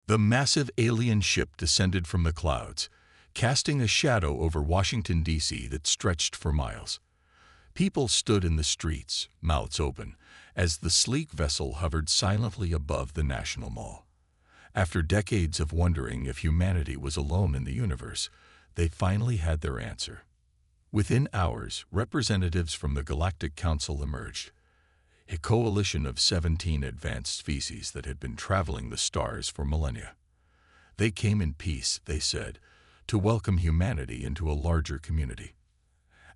The massive alien ship descended from the clouds, casting a shadow over Washington, D.C. that stretched for miles. People stood in the streets, mouths open, as the sleek vessel hovered silently above the National Mall. After decades of wondering if humanity was alone in the universe, they finally had their answer. Within hours, representatives from the Galactic Council emerged, a coalition of 17 advanced species that had been traveling the stars for millennia. They came in peace, they said, to welcome humanity into a larger community.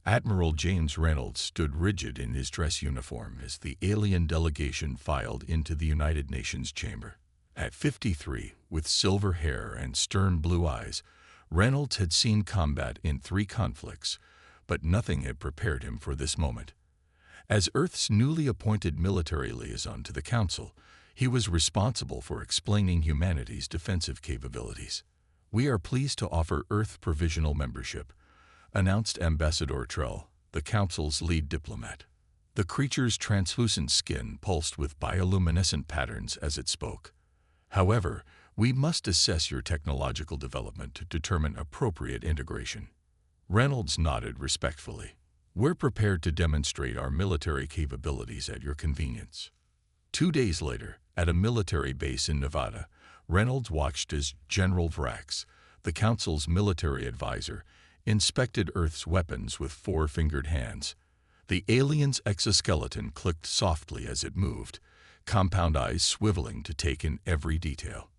Admiral James Reynolds stood rigid in his dress uniform as the alien delegation filed into the United Nations chamber. At 53, with silver hair and stern blue eyes, Reynolds had seen combat in 3 conflicts, but nothing had prepared him for this moment. As Earth's newly appointed military liaison to the Council, he was responsible for explaining humanity's defensive capabilities. "We are pleased to offer Earth provisional membership," announced Ambassador Trell, the Council's lead diplomat. The creature's translucent skin pulsed with bioluminescent patterns as it spoke. "However, we must assess your technological development to determine appropriate integration." Reynolds nodded respectfully. "We're prepared to demonstrate our military capabilities at your convenience." 2 days later, at a military base in Nevada, Reynolds watched as General Vrax, the Council's military advisor, inspected Earth's weapons with 4-fingered hands. The alien's exoskeleton clicked softly as it moved, compound eyes swiveling to take in every detail.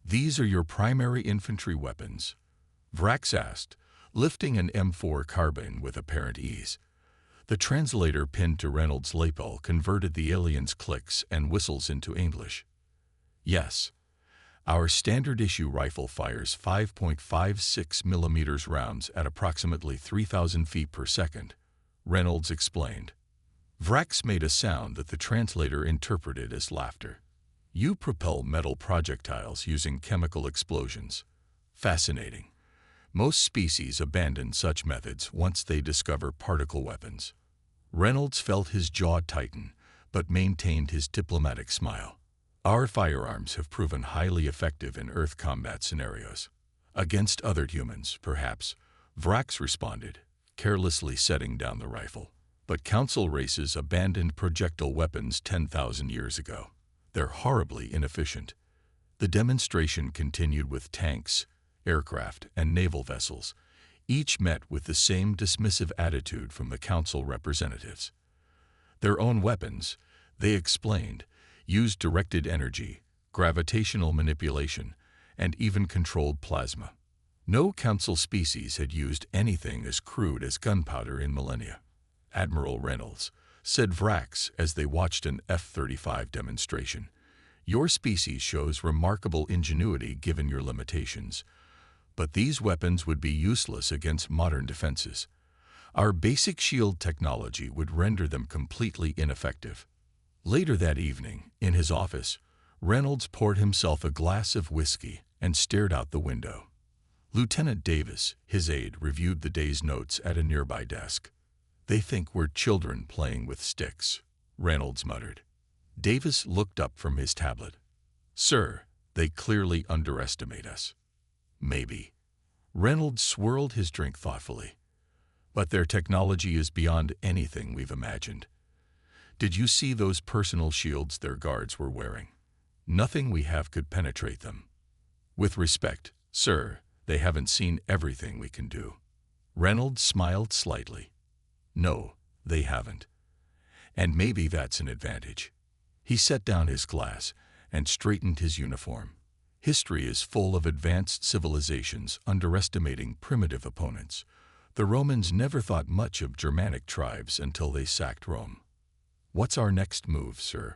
"These are your primary infantry weapons?" Vrax asked, lifting an M4 carbine with apparent ease. The translator pinned to Reynolds' lapel converted the alien's clicks and whistles into English. "Yes. Our standard-issue rifle fires 5.56 mm rounds at approximately 3,000 feet per second," Reynolds explained. Vrax made a sound that the translator interpreted as laughter. "You propel metal projectiles using chemical explosions. Fascinating. Most species abandon such methods once they discover particle weapons." Reynolds felt his jaw tighten, but maintained his diplomatic smile. "Our firearms have proven highly effective in Earth combat scenarios. Against other humans, perhaps," Vrax responded, carelessly setting down the rifle. "But Council races abandoned projectile weapons 10,000 years ago. They're horribly inefficient." The demonstration continued with tanks, aircraft, and naval vessels, each met with the same dismissive attitude from the Council representatives. Their own weapons, they explained, used directed energy, gravitational manipulation, and even controlled plasma. No Council species had used anything as crude as gunpowder in millennia. "Admiral Reynolds," said Vrax as they watched an F-35 demonstration, "your species shows remarkable ingenuity given your limitations. But these weapons would be useless against modern defenses. Our basic shield technology would render them completely ineffective." Later that evening, in his office, Reynolds poured himself a glass of whiskey and stared out the window. Lieutenant Davis, his aide, reviewed the day's notes at a nearby desk. "They think we're children playing with sticks," Reynolds muttered. Davis looked up from his tablet. "Sir, they clearly underestimate us." "Maybe." Reynolds swirled his drink thoughtfully. "But their technology is beyond anything we've imagined. Did you see those personal shields their guards were wearing? Nothing we have could penetrate them. With respect, sir, they haven't seen everything we can do." Reynolds smiled slightly. "No, they haven't. And maybe that's an advantage." He set down his glass and straightened his uniform. "History is full of advanced civilizations underestimating primitive opponents. The Romans never thought much of Germanic tribes until they sacked Rome. What's our next move, sir?"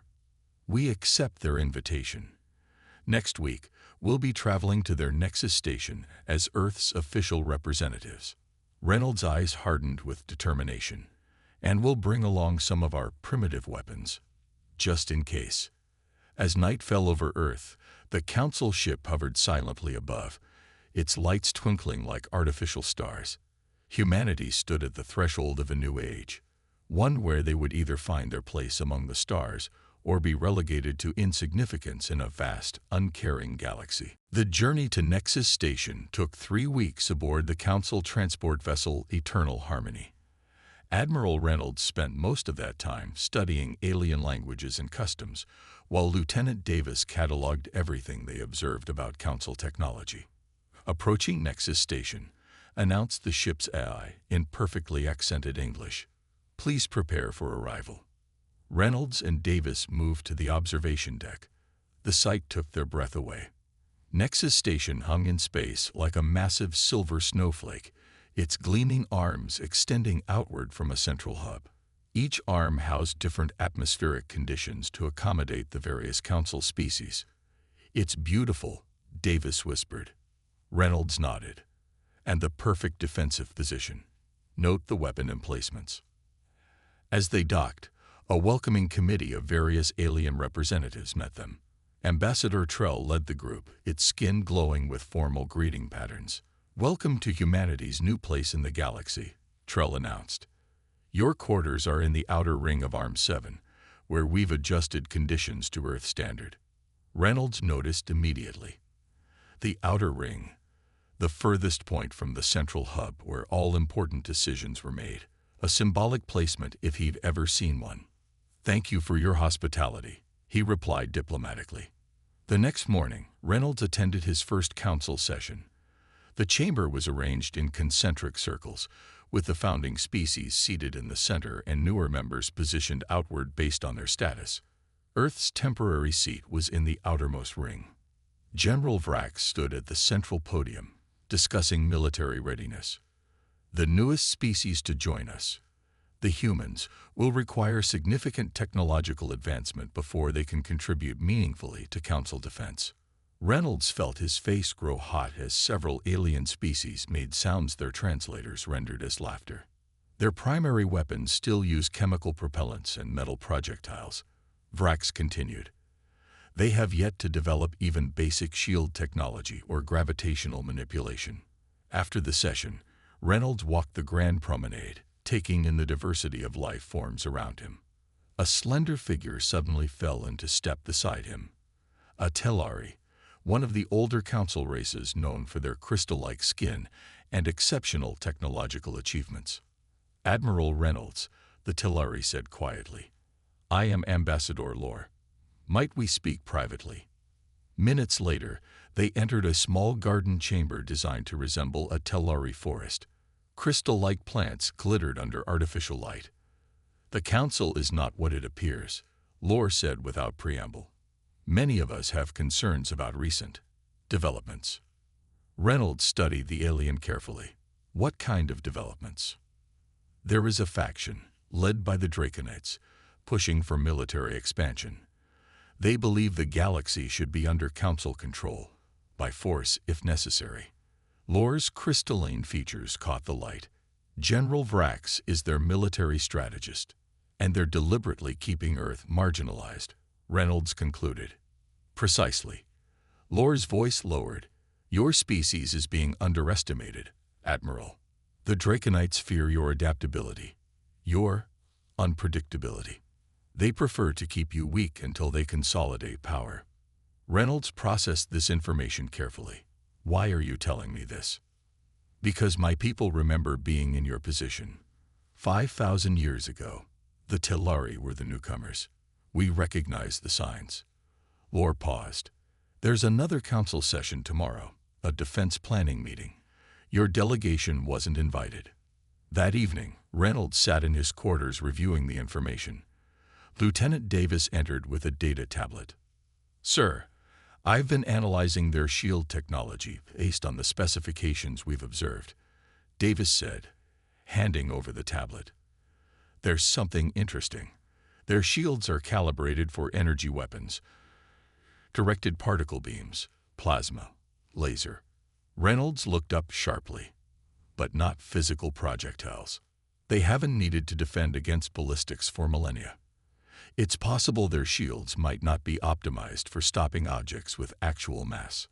"We accept their invitation. Next week, we'll be traveling to their Nexus station as Earth's official representatives." Reynolds' eyes hardened with determination. "And we'll bring along some of our primitive weapons, just in case." As night fell over Earth, the Council ship hovered silently above, its lights twinkling like artificial stars. Humanity stood at the threshold of a new age, one where they would either find their place among the stars or be relegated to insignificance in a vast, uncaring galaxy. The journey to Nexus Station took 3 weeks aboard the Council transport vessel Eternal Harmony. Admiral Reynolds spent most of that time studying alien languages and customs, while Lieutenant Davis cataloged everything they observed about Council technology. Approaching Nexus Station, announced the ship's AI in perfectly accented English. "Please prepare for arrival." Reynolds and Davis moved to the observation deck. The sight took their breath away. Nexus Station hung in space like a massive silver snowflake, its gleaming arms extending outward from a central hub. Each arm housed different atmospheric conditions to accommodate the various Council species. "It's beautiful," Davis whispered. Reynolds nodded. "And the perfect defensive position. Note the weapon emplacements." As they docked, a welcoming committee of various alien representatives met them. Ambassador Trell led the group, its skin glowing with formal greeting patterns. "Welcome to humanity's new place in the galaxy," Trell announced. "Your quarters are in the outer ring of Arm 7, where we've adjusted conditions to Earth standard." Reynolds noticed immediately. The outer ring, the furthest point from the central hub where all important decisions were made, a symbolic placement if he'd ever seen one. "Thank you for your hospitality," he replied diplomatically. The next morning, Reynolds attended his first Council session. The chamber was arranged in concentric circles, with the founding species seated in the center and newer members positioned outward based on their status. Earth's temporary seat was in the outermost ring. General Vrax stood at the central podium, discussing military readiness. "The newest species to join us, the humans, will require significant technological advancement before they can contribute meaningfully to Council defense." Reynolds felt his face grow hot as several alien species made sounds their translators rendered as laughter. Their primary weapons still use chemical propellants and metal projectiles. Vrax continued. "They have yet to develop even basic shield technology or gravitational manipulation." After the session, Reynolds walked the Grand Promenade, taking in the diversity of life forms around him. A slender figure suddenly fell into step beside him. A Tellari, one of the older Council races known for their crystal-like skin and exceptional technological achievements. "Admiral Reynolds," the Tellari said quietly. "I am Ambassador Lore. Might we speak privately?" Minutes later, they entered a small garden chamber designed to resemble a Tellari forest. Crystal-like plants glittered under artificial light. "The Council is not what it appears," Lore said without preamble. "Many of us have concerns about recent developments." Reynolds studied the alien carefully. "What kind of developments?" "There is a faction, led by the Draconites, pushing for military expansion. They believe the galaxy should be under Council control, by force if necessary." Lore's crystalline features caught the light. "General Vrax is their military strategist, and they're deliberately keeping Earth marginalized," Reynolds concluded. "Precisely." Lore's voice lowered. "Your species is being underestimated, Admiral. The Draconites fear your adaptability, your unpredictability. They prefer to keep you weak until they consolidate power." Reynolds processed this information carefully. "Why are you telling me this?" "Because my people remember being in your position. 5,000 years ago, the Tellari were the newcomers. We recognize the signs." Lore paused. "There's another Council session tomorrow, a defense planning meeting. Your delegation wasn't invited." That evening, Reynolds sat in his quarters reviewing the information. Lieutenant Davis entered with a data tablet. "Sir, I've been analyzing their shield technology based on the specifications we've observed," Davis said, handing over the tablet. "There's something interesting. Their shields are calibrated for energy weapons, directed particle beams, plasma, laser." Reynolds looked up sharply. "But not physical projectiles. They haven't needed to defend against ballistics for millennia. It's possible their shields might not be optimized for stopping objects with actual mass."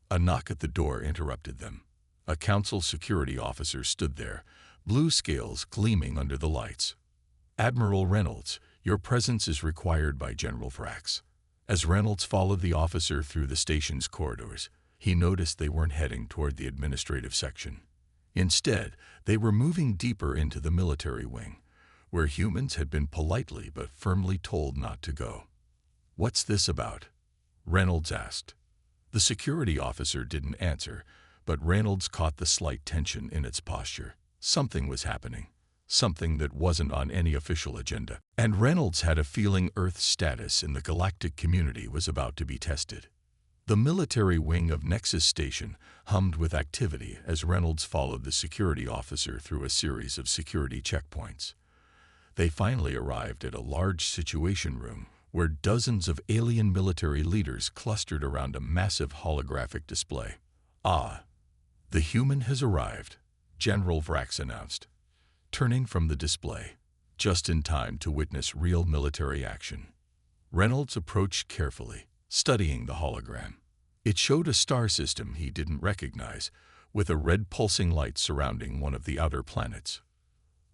A knock at the door interrupted them. A Council security officer stood there, blue scales gleaming under the lights. "Admiral Reynolds, Your presence is required by General Vrax. As Reynolds followed the officer through the station's corridors, he noticed they weren't heading toward the administrative section. Instead, they were moving deeper into the military wing, where humans had been politely but firmly told not to go. "What's this about?" Reynolds asked. The security officer didn't answer, but Reynolds caught the slight tension in its posture. Something was happening, something that wasn't on any official agenda. And Reynolds had a feeling Earth's status in the galactic community was about to be tested. The military wing of Nexus Station hummed with activity as Reynolds followed the security officer through a series of security checkpoints. They finally arrived at a large situation room where dozens of alien military leaders clustered around a massive holographic display. "Ah, the human has arrived," General Vrax announced, turning from the display, just in time to witness real military action. Reynolds approached carefully, studying the hologram. It showed a star system he didn't recognize, with a red pulsing light surrounding one of the outer planets.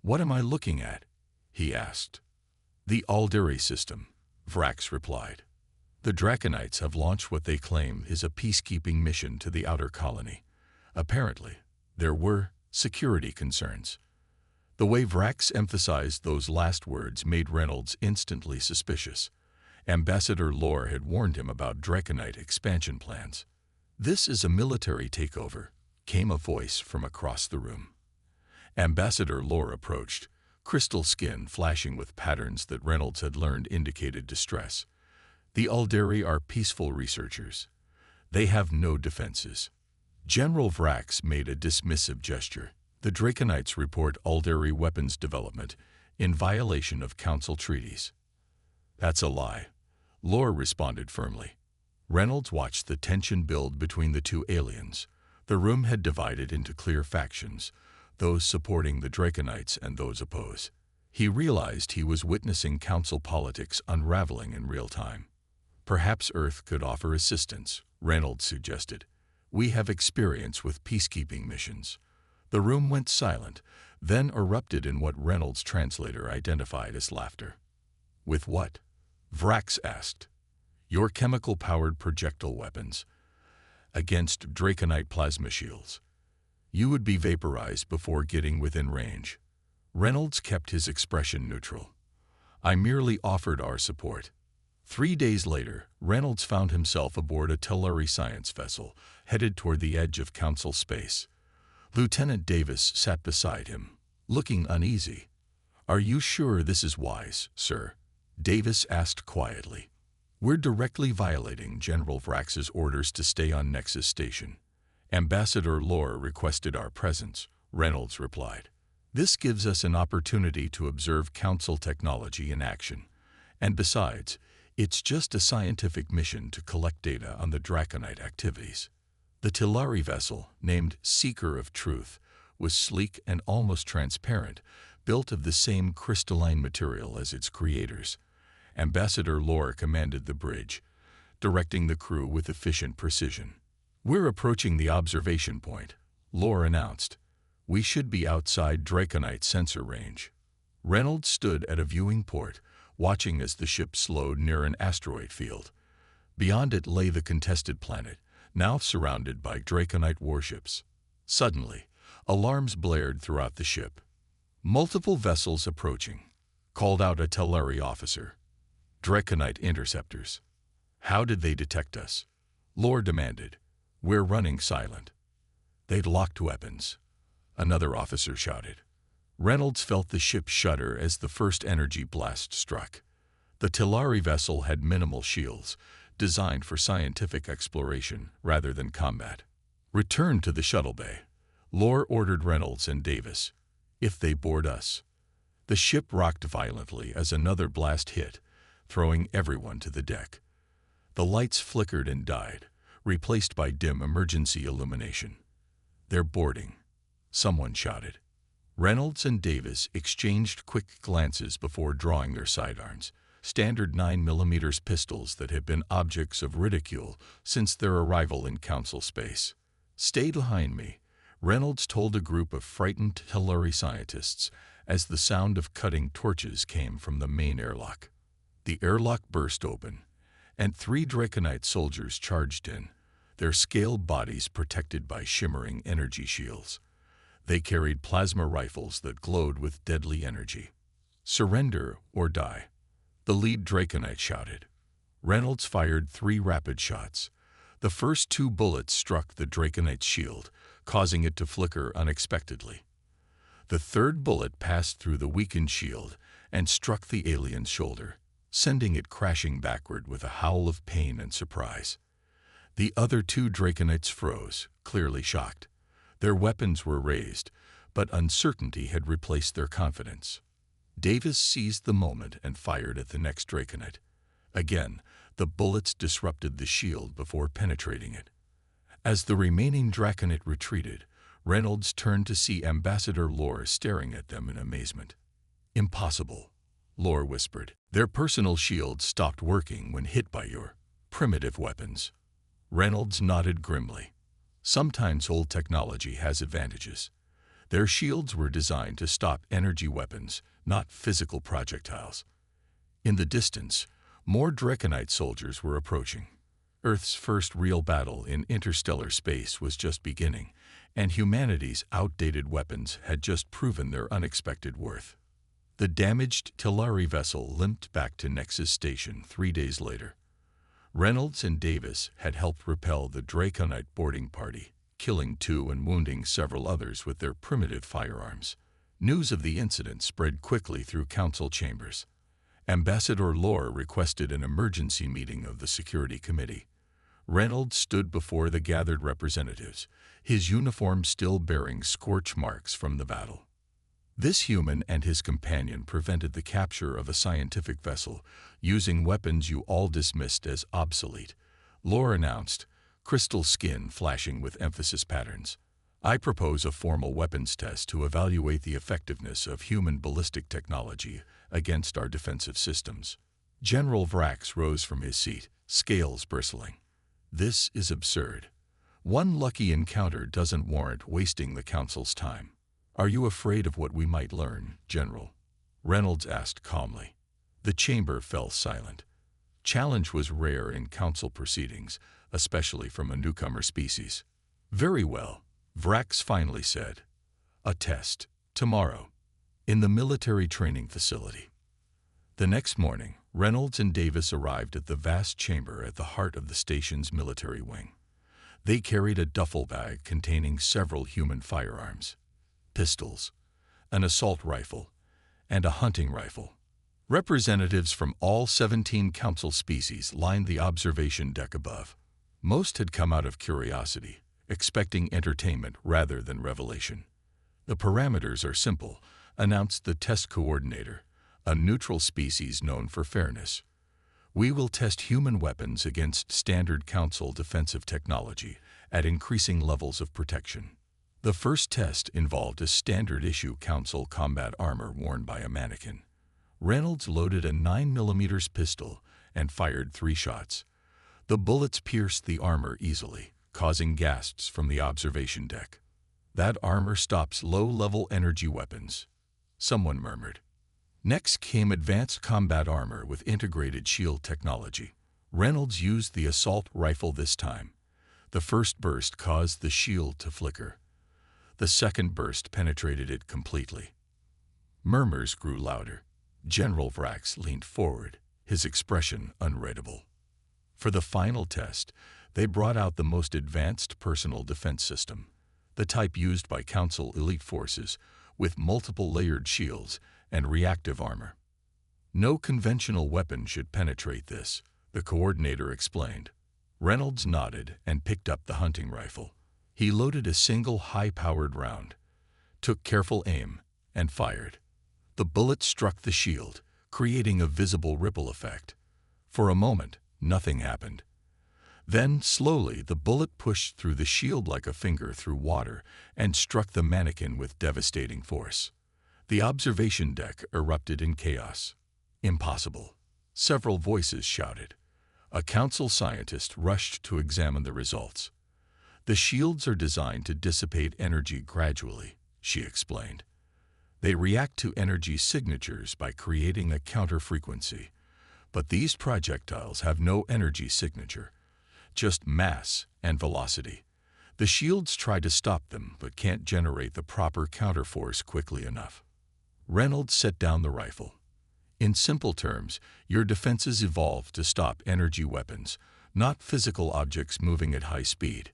"What am I looking at?" he asked. "The Alderi system," Vrax replied. "The Draconites have launched what they claim is a peacekeeping mission to the outer colony. Apparently, there were security concerns." The way Vrax emphasized those last words made Reynolds instantly suspicious. Ambassador Lore had warned him about Draconite expansion plans. "This is a military takeover," came a voice from across the room. Ambassador Lore approached, crystal skin flashing with patterns that Reynolds had learned indicated distress. "The Alderi are peaceful researchers. They have no defenses." General Vrax made a dismissive gesture. "The Draconites report Alderi weapons development in violation of Council treaties." "That's a lie," Lore responded firmly. Reynolds watched the tension build between the two aliens. The room had divided into clear factions, those supporting the Draconites and those opposed. He realized he was witnessing Council politics unraveling in real time. "Perhaps Earth could offer assistance," Reynolds suggested. "We have experience with peacekeeping missions." The room went silent, then erupted in what Reynolds' translator identified as laughter. "With what?" Vrax asked. "Your chemical-powered projectile weapons against Draconite plasma shields. You would be vaporized before getting within range." Reynolds kept his expression neutral. "I merely offered our support." 3 days later, Reynolds found himself aboard a Telluri science vessel, headed toward the edge of Council space. Lieutenant Davis sat beside him, looking uneasy. "Are you sure this is wise, sir?" Davis asked quietly. "We're directly violating General Vrax's orders to stay on Nexus Station. Ambassador Lore requested our presence," Reynolds replied. "This gives us an opportunity to observe Council technology in action. And besides, it's just a scientific mission to collect data on the Draconite activities." The Telluri vessel, named Seeker of Truth, was sleek and almost transparent, built of the same crystalline material as its creators. Ambassador Lore commanded the bridge, directing the crew with efficient precision. "We're approaching the observation point," Lore announced. "We should be outside Draconite sensor range." Reynolds stood at a viewing port, watching as the ship slowed near an asteroid field. Beyond it lay the contested planet, now surrounded by Draconite warships. Suddenly, alarms blared throughout the ship. "Multiple vessels approaching," called out a Telluri officer. "Draconite interceptors." "How did they detect us?" Lore demanded. "We're running silent." "They'd locked weapons," another officer shouted. Reynolds felt the ship shudder as the first energy blast struck. The Telluri vessel had minimal shields, designed for scientific exploration rather than combat. "Return to the shuttle bay," Lore ordered Reynolds and Davis. "If they board us." The ship rocked violently as another blast hit, throwing everyone to the deck. The lights flickered and died, replaced by dim emergency illumination. "They're boarding," someone shouted. Reynolds and Davis exchanged quick glances before drawing their sidearms, standard 9mm pistols that had been objects of ridicule since their arrival in Council space. "Stay behind me," Reynolds told a group of frightened Telluri scientists as the sound of cutting torches came from the main airlock. The airlock burst open, and 3 Draconite soldiers charged in, their scaled bodies protected by shimmering energy shields. They carried plasma rifles that glowed with deadly energy. "Surrender or die," the lead Draconite shouted. Reynolds fired 3 rapid shots. The first 2 bullets struck the Draconite's shield, causing it to flicker unexpectedly. The third bullet passed through the weakened shield and struck the alien's shoulder, sending it crashing backward with a howl of pain and surprise. The other 2 Draconites froze, clearly shocked. Their weapons were raised, but uncertainty had replaced their confidence. Davis seized the moment and fired at the next Draconite. Again, the bullets disrupted the shield before penetrating it. As the remaining Draconite retreated, Reynolds turned to see Ambassador Lore staring at them in amazement. "Impossible," Lore whispered. "Their personal shields stopped working when hit by your primitive weapons." Reynolds nodded grimly. "Sometimes old technology has advantages. Their shields were designed to stop energy weapons, not physical projectiles." In the distance, more Draconite soldiers were approaching. Earth's first real battle in interstellar space was just beginning, and humanity's outdated weapons had just proven their unexpected worth. The damaged Tillari vessel limped back to Nexus Station 3 days later. Reynolds and Davis had helped repel the Draconite boarding party, killing 2 and wounding several others with their primitive firearms. News of the incident spread quickly through council chambers. Ambassador Lore requested an emergency meeting of the Security Committee. Reynolds stood before the gathered representatives, his uniform still bearing scorch marks from the battle. This human and his companion prevented the capture of a scientific vessel, using weapons you all dismissed as obsolete, Lore announced, crystal skin flashing with emphasis patterns. "I propose a formal weapons test to evaluate the effectiveness of human ballistic technology against our defensive systems." General Vrax rose from his seat, scales bristling. "This is absurd. One lucky encounter doesn't warrant wasting the Council's time." "Are you afraid of what we might learn, General?" Reynolds asked calmly. The chamber fell silent. Challenge was rare in Council proceedings, especially from a newcomer species. "Very well," Vrax finally said. "A test, tomorrow, in the military training facility." The next morning, Reynolds and Davis arrived at the vast chamber at the heart of the station's military wing. They carried a duffel bag containing several human firearms: pistols, an assault rifle, and a hunting rifle. Representatives from all 17 council species lined the observation deck above. Most had come out of curiosity, expecting entertainment rather than revelation. "The parameters are simple," announced the test coordinator, a neutral species known for fairness. "We will test human weapons against standard council defensive technology at increasing levels of protection." The first test involved a standard-issue council combat armor worn by a mannequin. Reynolds loaded a 9mm pistol and fired 3 shots. The bullets pierced the armor easily, causing gasps from the observation deck. "That armor stops low-level energy weapons," someone murmured. Next came advanced combat armor with integrated shield technology. Reynolds used the assault rifle this time. The first burst caused the shield to flicker. The second burst penetrated it completely. Murmurs grew louder. General Vrax leaned forward, his expression unreadable. For the final test, they brought out the most advanced personal defense system, the type used by Council elite forces, with multiple layered shields and reactive armor. "No conventional weapon should penetrate this," the coordinator explained. Reynolds nodded and picked up the hunting rifle. He loaded a single high-powered round, took careful aim, and fired. The bullet struck the shield, creating a visible ripple effect. For a moment, nothing happened. Then, slowly, the bullet pushed through the shield like a finger through water and struck the mannequin with devastating force. The observation deck erupted in chaos. "Impossible," several voices shouted. A council scientist rushed to examine the results. "The shields are designed to dissipate energy gradually," she explained. They react to energy signatures by creating a counter-frequency. But these projectiles have no energy signature, just mass and velocity. The shields try to stop them, but can't generate the proper counterforce quickly enough. Reynolds set down the rifle. In simple terms, your defenses evolved to stop energy weapons, not physical objects moving at high speed.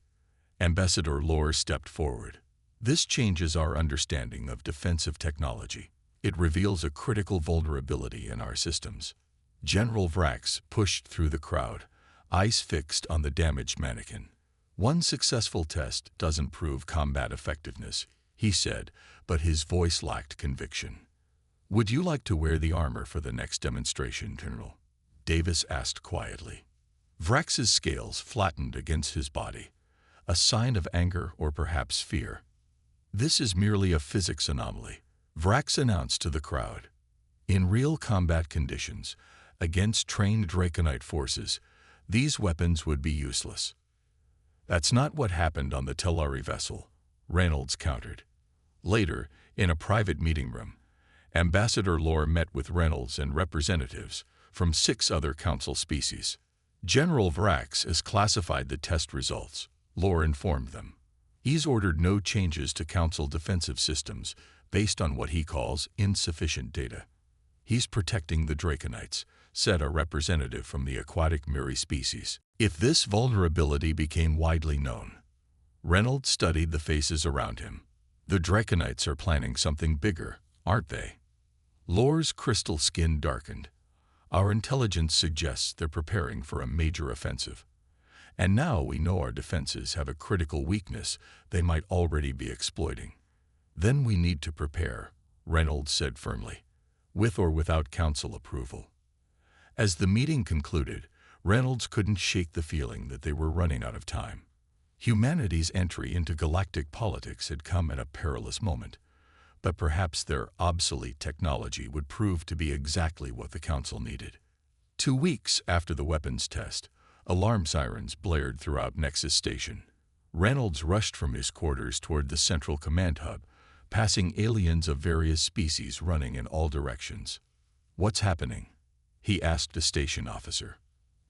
Ambassador Lore stepped forward. This changes our understanding of defensive technology. It reveals a critical vulnerability in our systems. General Vrax pushed through the crowd, eyes fixed on the damaged mannequin. One successful test doesn't prove combat effectiveness, he said, but his voice lacked conviction. Would you like to wear the armor for the next demonstration, General? Davis asked quietly. Vrax's scales flattened against his body, a sign of anger or perhaps fear. This is merely a physics anomaly, Vrax announced to the crowd. In real combat conditions, against trained Draconite forces, these weapons would be useless. That's not what happened on the Telari vessel, Reynolds countered. Later, in a private meeting room, Ambassador Lore met with Reynolds and representatives from 6 other Council species. General Vrax has classified the test results, Lore informed them. He's ordered no changes to Council defensive systems based on what he calls insufficient data. He's protecting the Draconites, said a representative from the aquatic Miri species. If this vulnerability became widely known, Reynolds studied the faces around him. The Draconites are planning something bigger, aren't they? Lore's crystal skin darkened. Our intelligence suggests they're preparing for a major offensive. And now we know our defenses have a critical weakness they might already be exploiting. Then we need to prepare, Reynolds said firmly, with or without Council approval. As the meeting concluded, Reynolds couldn't shake the feeling that they were running out of time. Humanity's entry into galactic politics had come at a perilous moment, but perhaps their obsolete technology would prove to be exactly what the Council needed. 2 weeks after the weapons test, alarm sirens blared throughout Nexus Station. Reynolds rushed from his quarters toward the central command hub, passing aliens of various species running in all directions. What's happening? He asked a station officer.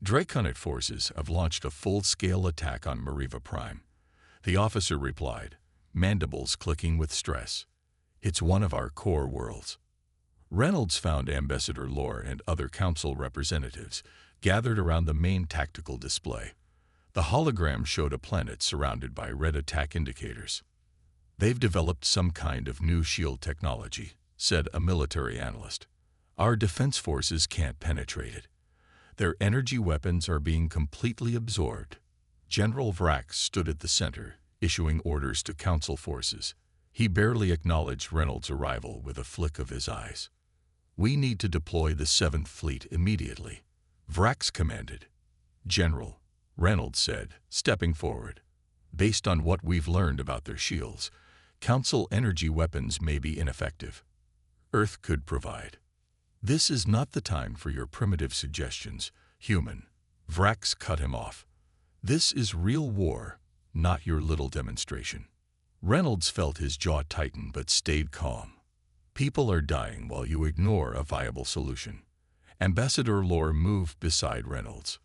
Draconite forces have launched a full-scale attack on Mariva Prime. The officer replied, mandibles clicking with stress. It's one of our core worlds. Reynolds found Ambassador Lore and other Council representatives gathered around the main tactical display. The hologram showed a planet surrounded by red attack indicators. They've developed some kind of new shield technology, said a military analyst. Our defense forces can't penetrate it. Their energy weapons are being completely absorbed. General Vrax stood at the center, issuing orders to Council forces. He barely acknowledged Reynolds' arrival with a flick of his eyes. We need to deploy the 7th Fleet immediately, Vrax commanded. General, Reynolds said, stepping forward. Based on what we've learned about their shields, Council energy weapons may be ineffective. Earth could provide. This is not the time for your primitive suggestions, human. Vrax cut him off. This is real war, not your little demonstration. Reynolds felt his jaw tighten but stayed calm. People are dying while you ignore a viable solution. Ambassador Lore moved beside Reynolds.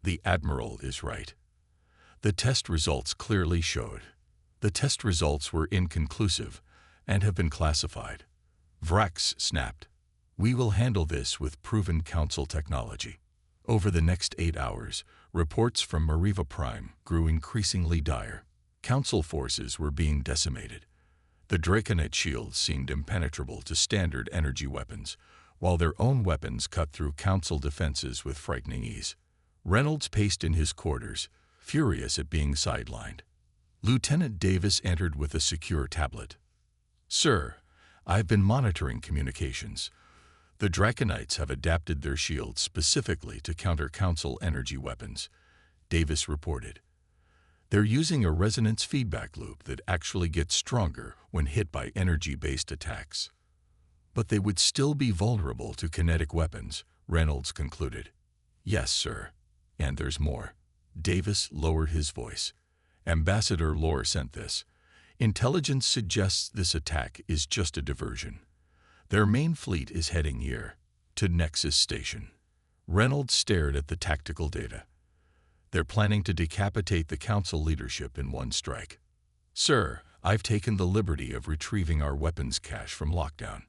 The Admiral is right. The test results clearly showed. The test results were inconclusive and have been classified. Vrax snapped. We will handle this with proven Council technology. Over the next 8 hours, reports from Mariva Prime grew increasingly dire. Council forces were being decimated. The Draconite shields seemed impenetrable to standard energy weapons, while their own weapons cut through Council defenses with frightening ease. Reynolds paced in his quarters, furious at being sidelined. Lieutenant Davis entered with a secure tablet. Sir, I've been monitoring communications. The Draconites have adapted their shields specifically to counter Council energy weapons, Davis reported. They're using a resonance feedback loop that actually gets stronger when hit by energy-based attacks. But they would still be vulnerable to kinetic weapons, Reynolds concluded. Yes, sir. And there's more. Davis lowered his voice. Ambassador Lore sent this. Intelligence suggests this attack is just a diversion. Their main fleet is heading here, to Nexus Station. Reynolds stared at the tactical data. They're planning to decapitate the Council leadership in one strike. Sir, I've taken the liberty of retrieving our weapons cache from lockdown.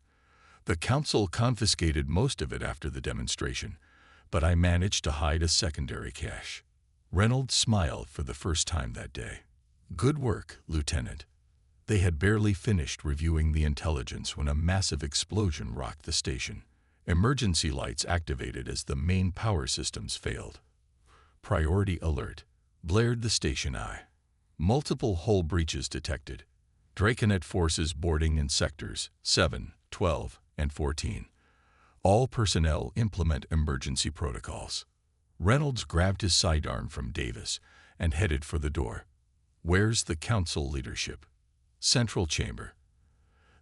The Council confiscated most of it after the demonstration, but I managed to hide a secondary cache. Reynolds smiled for the first time that day. Good work, Lieutenant. They had barely finished reviewing the intelligence when a massive explosion rocked the station. Emergency lights activated as the main power systems failed. Priority alert, blared the station eye. Multiple hull breaches detected. Draconet forces boarding in sectors 7, 12, and 14. All personnel implement emergency protocols. Reynolds grabbed his sidearm from Davis and headed for the door. Where's the Council leadership? Central chamber.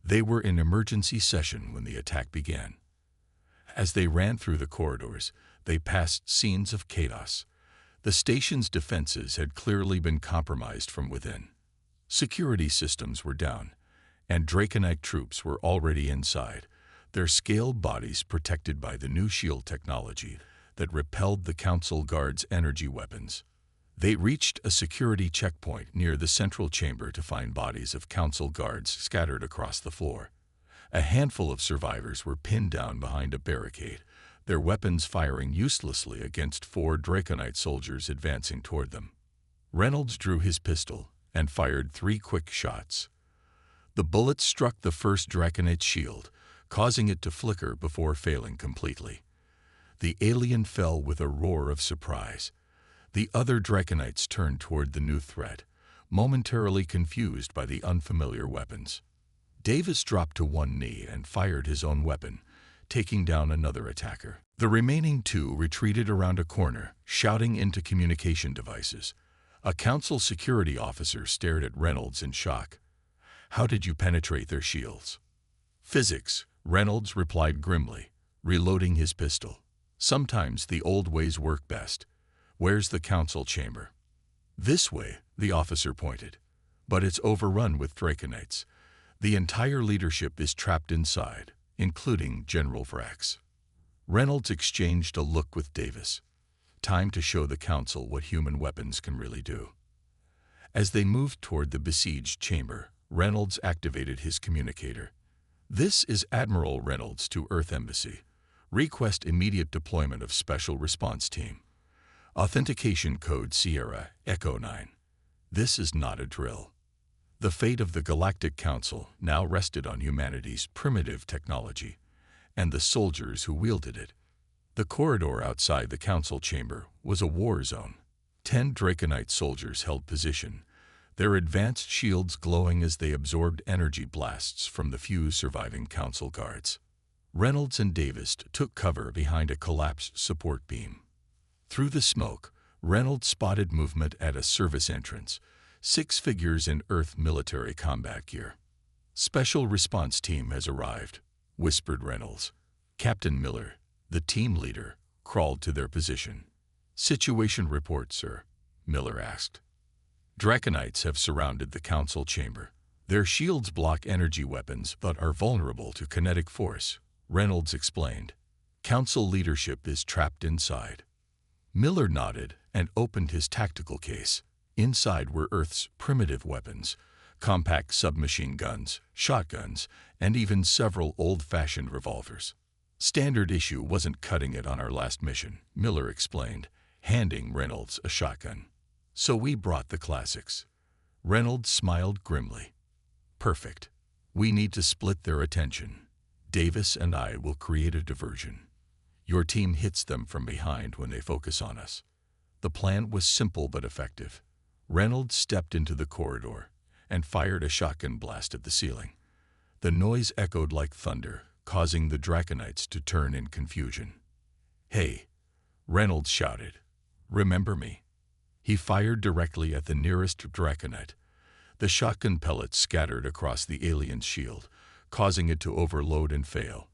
They were in emergency session when the attack began. As they ran through the corridors, they passed scenes of chaos. The station's defenses had clearly been compromised from within. Security systems were down, and Draconite troops were already inside, their scaled bodies protected by the new shield technology that repelled the Council guards' energy weapons. They reached a security checkpoint near the central chamber to find bodies of Council guards scattered across the floor. A handful of survivors were pinned down behind a barricade, their weapons firing uselessly against 4 Draconite soldiers advancing toward them. Reynolds drew his pistol and fired 3 quick shots. The bullets struck the first Draconite's shield, causing it to flicker before failing completely. The alien fell with a roar of surprise. The other Draconites turned toward the new threat, momentarily confused by the unfamiliar weapons. Davis dropped to one knee and fired his own weapon, taking down another attacker. The remaining 2 retreated around a corner, shouting into communication devices. A Council security officer stared at Reynolds in shock. How did you penetrate their shields? Physics, Reynolds replied grimly, reloading his pistol. Sometimes the old ways work best. Where's the Council chamber? This way, the officer pointed. But it's overrun with Draconites. The entire leadership is trapped inside, including General Vrax. Reynolds exchanged a look with Davis. Time to show the Council what human weapons can really do. As they moved toward the besieged chamber, Reynolds activated his communicator. This is Admiral Reynolds to Earth Embassy. Request immediate deployment of Special Response Team. Authentication code Sierra, Echo 9. This is not a drill. The fate of the Galactic Council now rested on humanity's primitive technology and the soldiers who wielded it. The corridor outside the Council chamber was a war zone. 10 Draconite soldiers held position, their advanced shields glowing as they absorbed energy blasts from the few surviving Council guards. Reynolds and Davis took cover behind a collapsed support beam. Through the smoke, Reynolds spotted movement at a service entrance, 6 figures in Earth military combat gear. Special Response Team has arrived, whispered Reynolds. Captain Miller, the team leader, crawled to their position. Situation report, sir, Miller asked. Draconites have surrounded the Council chamber. Their shields block energy weapons but are vulnerable to kinetic force, Reynolds explained. Council leadership is trapped inside. Miller nodded and opened his tactical case. Inside were Earth's primitive weapons, compact submachine guns, shotguns, and even several old-fashioned revolvers. Standard issue wasn't cutting it on our last mission, Miller explained, handing Reynolds a shotgun. So we brought the classics. Reynolds smiled grimly. Perfect. We need to split their attention. Davis and I will create a diversion. Your team hits them from behind when they focus on us. The plan was simple but effective. Reynolds stepped into the corridor and fired a shotgun blast at the ceiling. The noise echoed like thunder, causing the Draconites to turn in confusion. Hey, Reynolds shouted. Remember me? He fired directly at the nearest Draconite. The shotgun pellets scattered across the alien's shield, causing it to overload and fail.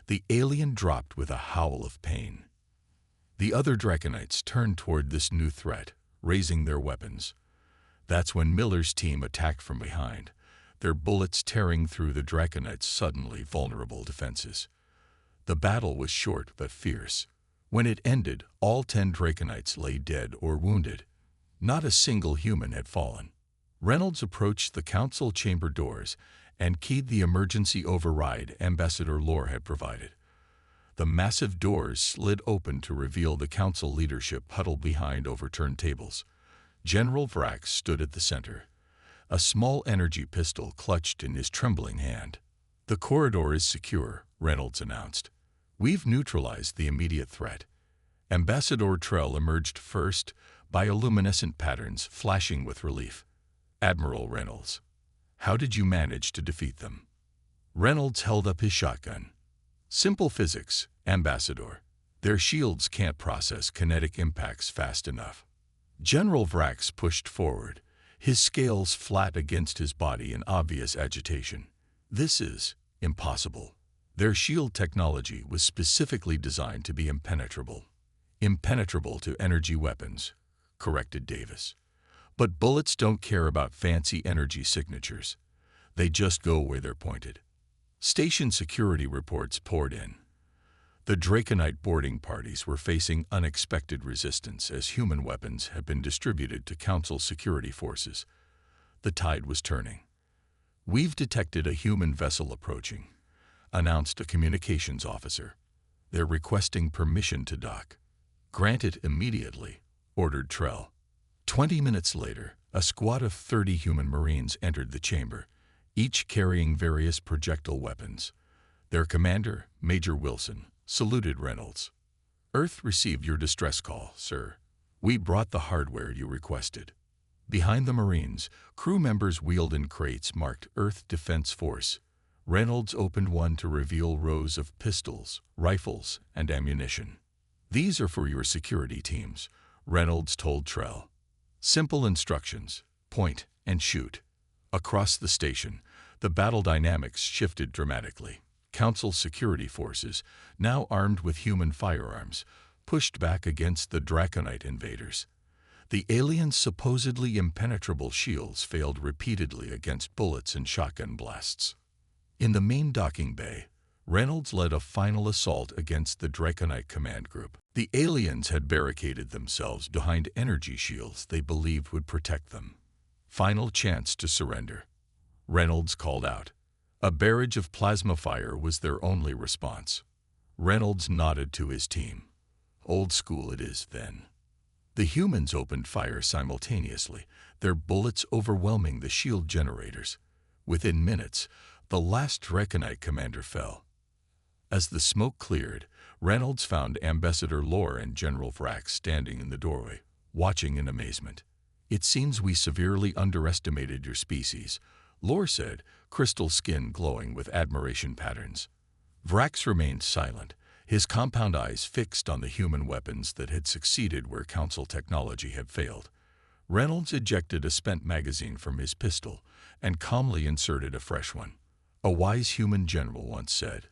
The alien dropped with a howl of pain. The other Draconites turned toward this new threat, raising their weapons. That's when Miller's team attacked from behind, their bullets tearing through the Draconites' suddenly vulnerable defenses. The battle was short but fierce. When it ended, all 10 Draconites lay dead or wounded. Not a single human had fallen. Reynolds approached the council chamber doors and keyed the emergency override Ambassador Lore had provided. The massive doors slid open to reveal the council leadership huddled behind overturned tables. General Vrax stood at the center, a small energy pistol clutched in his trembling hand. "The corridor is secure," Reynolds announced. "We've neutralized the immediate threat." Ambassador Trell emerged first, bioluminescent patterns flashing with relief. "Admiral Reynolds, how did you manage to defeat them?" Reynolds held up his shotgun. "Simple physics, Ambassador. Their shields can't process kinetic impacts fast enough." General Vrax pushed forward, his scales flat against his body in obvious agitation. "This is impossible. Their shield technology was specifically designed to be impenetrable." "Impenetrable to energy weapons," corrected Davis. "But bullets don't care about fancy energy signatures. They just go where they're pointed." Station security reports poured in. The Draconite boarding parties were facing unexpected resistance as human weapons had been distributed to Council security forces. The tide was turning. "We've detected a human vessel approaching," announced a communications officer. "They're requesting permission to dock." "Grant it immediately," ordered Trell. 20 minutes later, a squad of 30 human Marines entered the chamber, each carrying various projectile weapons. Their commander, Major Wilson, saluted Reynolds. "Earth received your distress call, sir. We brought the hardware you requested." Behind the Marines, crew members wheeled in crates marked Earth Defense Force. Reynolds opened one to reveal rows of pistols, rifles, and ammunition. "These are for your security teams," Reynolds told Trell. "Simple instructions: point and shoot." Across the station, the battle dynamics shifted dramatically. Council security forces, now armed with human firearms, pushed back against the Draconite invaders. The aliens' supposedly impenetrable shields failed repeatedly against bullets and shotgun blasts. In the main docking bay, Reynolds led a final assault against the Draconite command group. The aliens had barricaded themselves behind energy shields they believed would protect them. "Final chance to surrender," Reynolds called out. A barrage of plasma fire was their only response. Reynolds nodded to his team. "Old school it is, then." The humans opened fire simultaneously, their bullets overwhelming the shield generators. Within minutes, the last Draconite commander fell. As the smoke cleared, Reynolds found Ambassador Lore and General Vrax standing in the doorway, watching in amazement. "It seems we severely underestimated your species," Lore said, crystal skin glowing with admiration patterns. Vrax remained silent, his compound eyes fixed on the human weapons that had succeeded where Council technology had failed. Reynolds ejected a spent magazine from his pistol and calmly inserted a fresh one. "A wise human general once said,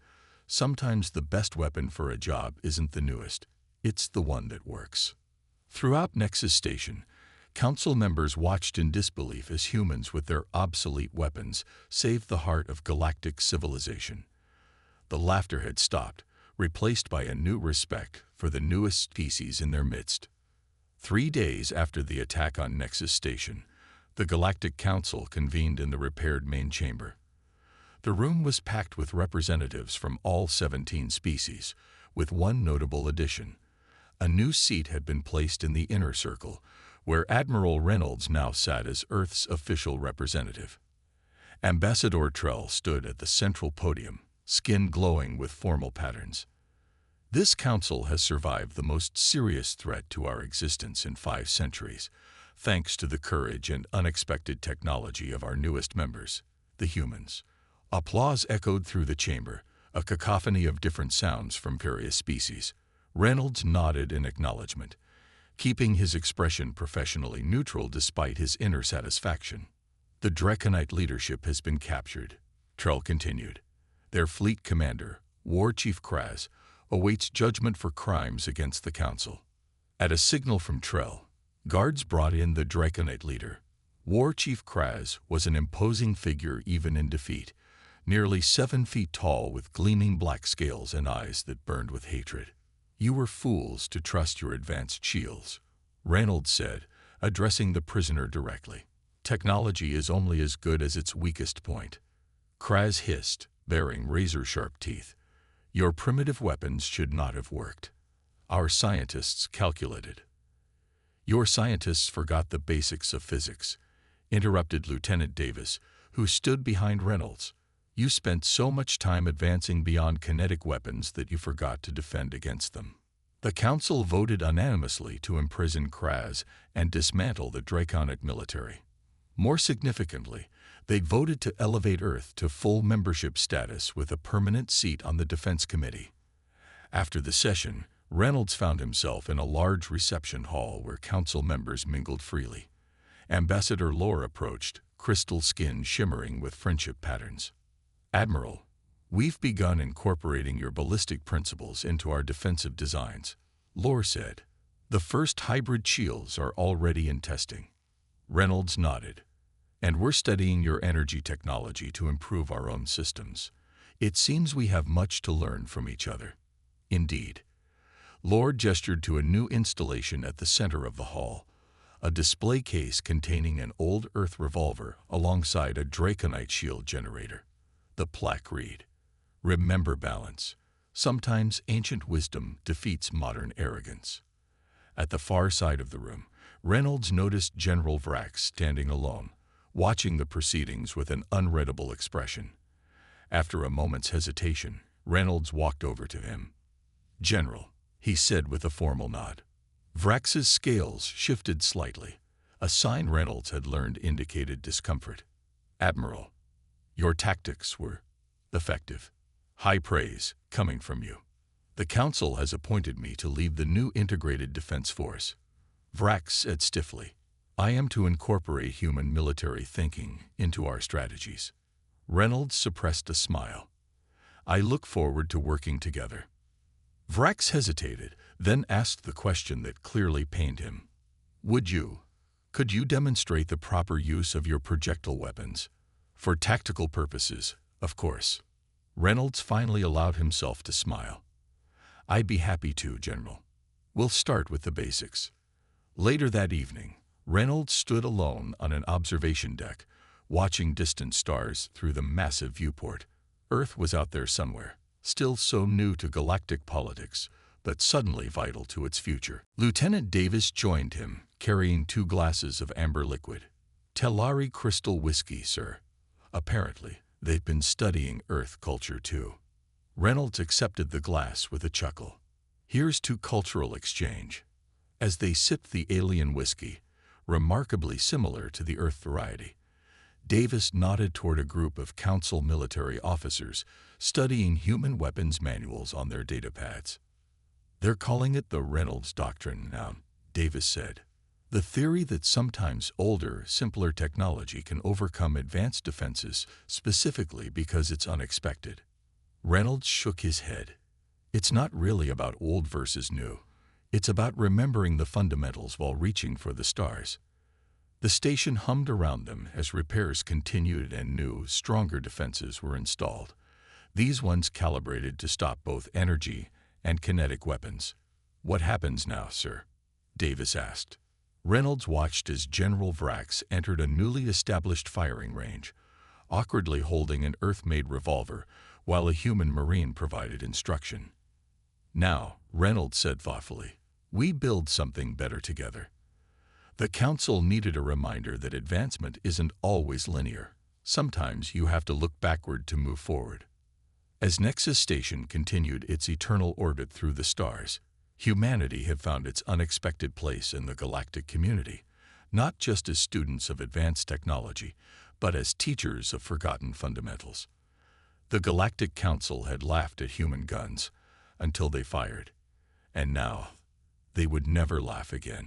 'Sometimes the best weapon for a job isn't the newest, it's the one that works.'" Throughout Nexus Station, Council members watched in disbelief as humans with their obsolete weapons saved the heart of galactic civilization. The laughter had stopped, replaced by a new respect for the newest species in their midst. 3 days after the attack on Nexus Station, the Galactic Council convened in the repaired main chamber. The room was packed with representatives from all 17 species, with one notable addition. A new seat had been placed in the inner circle, where Admiral Reynolds now sat as Earth's official representative. Ambassador Trell stood at the central podium, skin glowing with formal patterns. "This council has survived the most serious threat to our existence in 5 centuries, thanks to the courage and unexpected technology of our newest members, the humans." Applause echoed through the chamber, a cacophony of different sounds from various species. Reynolds nodded in acknowledgement, keeping his expression professionally neutral despite his inner satisfaction. "The Draconite leadership has been captured," Trell continued. "Their fleet commander, War Chief Kraz, awaits judgment for crimes against the Council." At a signal from Trell, guards brought in the Draconite leader, War Chief Kraz was an imposing figure even in defeat, nearly 7 feet tall with gleaming black scales and eyes that burned with hatred. "You were fools to trust your advanced shields," Reynolds said, addressing the prisoner directly. "Technology is only as good as its weakest point." Kraz hissed, baring razor-sharp teeth. "Your primitive weapons should not have worked. Our scientists calculated." "Your scientists forgot the basics of physics," interrupted Lieutenant Davis, who stood behind Reynolds. "You spent so much time advancing beyond kinetic weapons that you forgot to defend against them." The council voted unanimously to imprison Kraz and dismantle the draconic military. More significantly, they voted to elevate Earth to full membership status with a permanent seat on the Defense Committee. After the session, Reynolds found himself in a large reception hall where council members mingled freely. Ambassador Lore approached, crystal skin shimmering with friendship patterns. "Admiral, we've begun incorporating your ballistic principles into our defensive designs," Lore said. "The first hybrid shields are already in testing." Reynolds nodded. "And we're studying your energy technology to improve our own systems. It seems we have much to learn from each other." "Indeed." Lore gestured to a new installation at the center of the hall, a display case containing an old Earth revolver alongside a draconite shield generator. The plaque read, "Remember balance. Sometimes ancient wisdom defeats modern arrogance." At the far side of the room, Reynolds noticed General Vrax standing alone, watching the proceedings with an unreadable expression. After a moment's hesitation, Reynolds walked over to him. "General," he said with a formal nod. Vrax's scales shifted slightly. A sign Reynolds had learned indicated discomfort. "Admiral, your tactics were effective. High praise coming from you. The Council has appointed me to lead the new integrated defense force." Vrax said stiffly, "I am to incorporate human military thinking into our strategies." Reynolds suppressed a smile. "I look forward to working together." Vrax hesitated, then asked the question that clearly pained him. Could you demonstrate the proper use of your projectile weapons? For tactical purposes, of course." Reynolds finally allowed himself to smile. "I'd be happy to, General. We'll start with the basics." Later that evening, Reynolds stood alone on an observation deck, watching distant stars through the massive viewport. Earth was out there somewhere, still so new to galactic politics, but suddenly vital to its future. Lieutenant Davis joined him, carrying 2 glasses of amber liquid. "Telari crystal whiskey, sir." Apparently, they'd been studying Earth culture too. Reynolds accepted the glass with a chuckle. "Here's to cultural exchange." As they sipped the alien whiskey, remarkably similar to the Earth variety, Davis nodded toward a group of Council military officers studying human weapons manuals on their datapads. "They're calling it the Reynolds Doctrine now," Davis said. "The theory that sometimes older, simpler technology can overcome advanced defenses specifically because it's unexpected." Reynolds shook his head. "It's not really about old versus new. It's about remembering the fundamentals while reaching for the stars." The station hummed around them as repairs continued and new, stronger defenses were installed. These ones calibrated to stop both energy and kinetic weapons. "What happens now, sir?" Davis asked. Reynolds watched as General Vrax entered a newly established firing range, awkwardly holding an Earth-made revolver while a human Marine provided instruction. "Now," Reynolds said thoughtfully, "we build something better together." The Council needed a reminder that advancement isn't always linear. Sometimes you have to look backward to move forward. As Nexus Station continued its eternal orbit through the stars, humanity had found its unexpected place in the galactic community, not just as students of advanced technology, but as teachers of forgotten fundamentals. The Galactic Council had laughed at human guns until they fired, and now they would never laugh again.